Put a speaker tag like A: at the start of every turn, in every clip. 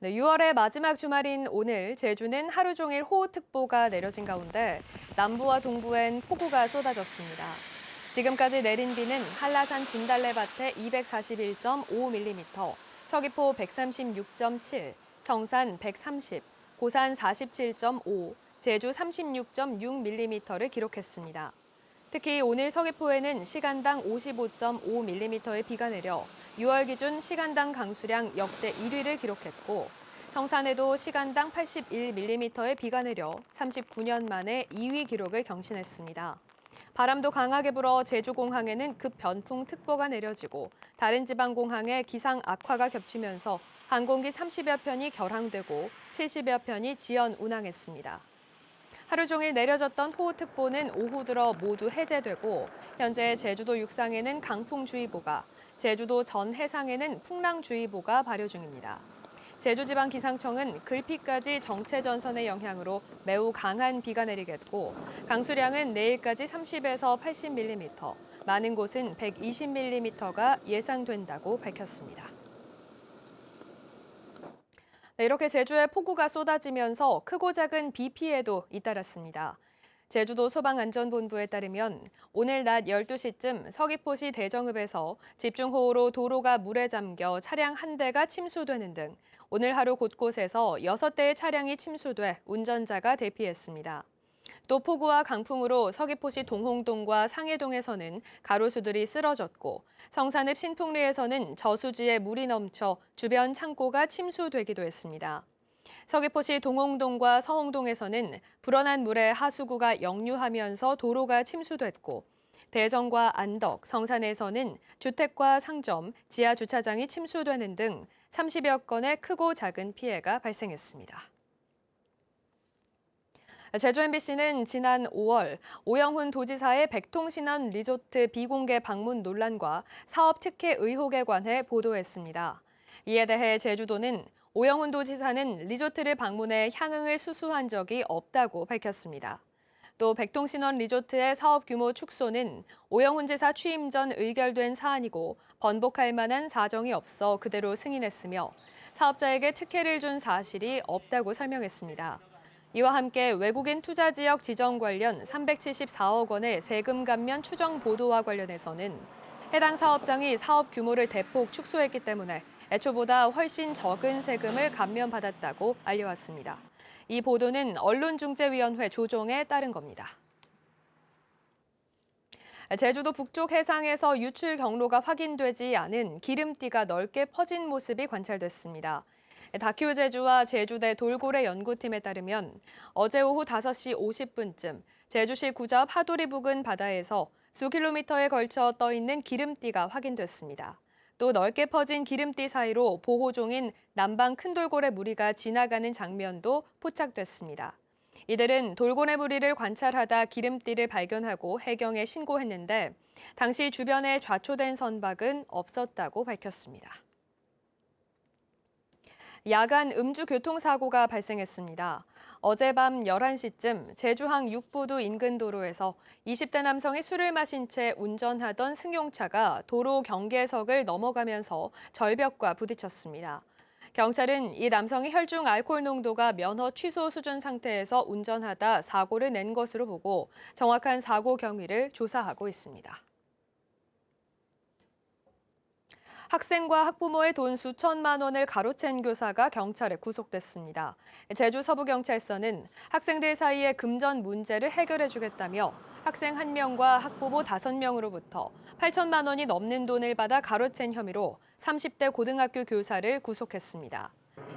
A: 네, 6월의 마지막 주말인 오늘 제주는 하루 종일 호우특보가 내려진 가운데 남부와 동부엔 폭우가 쏟아졌습니다. 지금까지 내린 비는 한라산 진달래밭에 241.5mm, 서귀포 136.7, 청산 130, 고산 47.5, 제주 36.6mm를 기록했습니다. 특히 오늘 서귀포에는 시간당 55.5mm의 비가 내려 6월 기준 시간당 강수량 역대 1위를 기록했고 성산에도 시간당 81mm의 비가 내려 39년 만에 2위 기록을 경신했습니다. 바람도 강하게 불어 제주공항에는 급변풍특보가 내려지고 다른 지방공항에 기상 악화가 겹치면서 항공기 30여 편이 결항되고 70여 편이 지연 운항했습니다. 하루 종일 내려졌던 호우특보는 오후 들어 모두 해제되고 현재 제주도 육상에는 강풍주의보가, 제주도 전 해상에는 풍랑주의보가 발효 중입니다. 제주지방기상청은 글피까지 정체전선의 영향으로 매우 강한 비가 내리겠고 강수량은 내일까지 30에서 80mm, 많은 곳은 120mm가 예상된다고 밝혔습니다. 네, 이렇게 제주에 폭우가 쏟아지면서 크고 작은 비 피해도 잇따랐습니다. 제주도 소방안전본부에 따르면 오늘 낮 12시쯤 서귀포시 대정읍에서 집중호우로 도로가 물에 잠겨 차량 한 대가 침수되는 등 오늘 하루 곳곳에서 6대의 차량이 침수돼 운전자가 대피했습니다. 또 폭우와 강풍으로 서귀포시 동홍동과 상해동에서는 가로수들이 쓰러졌고 성산읍 신풍리에서는 저수지에 물이 넘쳐 주변 창고가 침수되기도 했습니다. 서귀포시 동홍동과 서홍동에서는 불어난 물에 하수구가 역류하면서 도로가 침수됐고 대전과 안덕, 성산에서는 주택과 상점, 지하 주차장이 침수되는 등 30여 건의 크고 작은 피해가 발생했습니다. 제주 MBC는 지난 5월 오영훈 도지사의 백통신원 리조트 비공개 방문 논란과 사업 특혜 의혹에 관해 보도했습니다. 이에 대해 제주도는 오영훈 도지사는 리조트를 방문해 향응을 수수한 적이 없다고 밝혔습니다. 또 백통신원 리조트의 사업 규모 축소는 오영훈 지사 취임 전 의결된 사안이고 번복할 만한 사정이 없어 그대로 승인했으며 사업자에게 특혜를 준 사실이 없다고 설명했습니다. 이와 함께 외국인 투자 지역 지정 관련 374억 원의 세금 감면 추정 보도와 관련해서는 해당 사업장이 사업 규모를 대폭 축소했기 때문에 애초보다 훨씬 적은 세금을 감면받았다고 알려왔습니다. 이 보도는 언론중재위원회 조정에 따른 겁니다. 제주도 북쪽 해상에서 유출 경로가 확인되지 않은 기름띠가 넓게 퍼진 모습이 관찰됐습니다. 다큐 제주와 제주대 돌고래 연구팀에 따르면 어제 오후 5시 50분쯤 제주시 구좌읍 하도리 부근 바다에서 수킬로미터에 걸쳐 떠있는 기름띠가 확인됐습니다. 또 넓게 퍼진 기름띠 사이로 보호종인 남방 큰 돌고래 무리가 지나가는 장면도 포착됐습니다. 이들은 돌고래 무리를 관찰하다 기름띠를 발견하고 해경에 신고했는데 당시 주변에 좌초된 선박은 없었다고 밝혔습니다. 야간 음주 교통사고가 발생했습니다. 어젯밤 11시쯤 제주항 육부두 인근 도로에서 20대 남성이 술을 마신 채 운전하던 승용차가 도로 경계석을 넘어가면서 절벽과 부딪혔습니다. 경찰은 이 남성이 혈중 알코올 농도가 면허 취소 수준 상태에서 운전하다 사고를 낸 것으로 보고 정확한 사고 경위를 조사하고 있습니다. 학생과 학부모의 돈 수천만 원을 가로챈 교사가 경찰에 구속됐습니다. 제주 서부경찰서는 학생들 사이의 금전 문제를 해결해주겠다며 학생 1명과 학부모 5명으로부터 8천만 원이 넘는 돈을 받아 가로챈 혐의로 30대 고등학교 교사를 구속했습니다.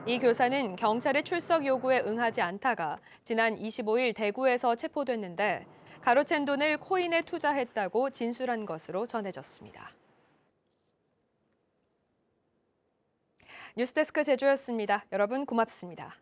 A: 이 교사는 경찰의 출석 요구에 응하지 않다가 지난 25일 대구에서 체포됐는데 가로챈 돈을 코인에 투자했다고 진술한 것으로 전해졌습니다. 뉴스데스크 제주였습니다. 여러분 고맙습니다.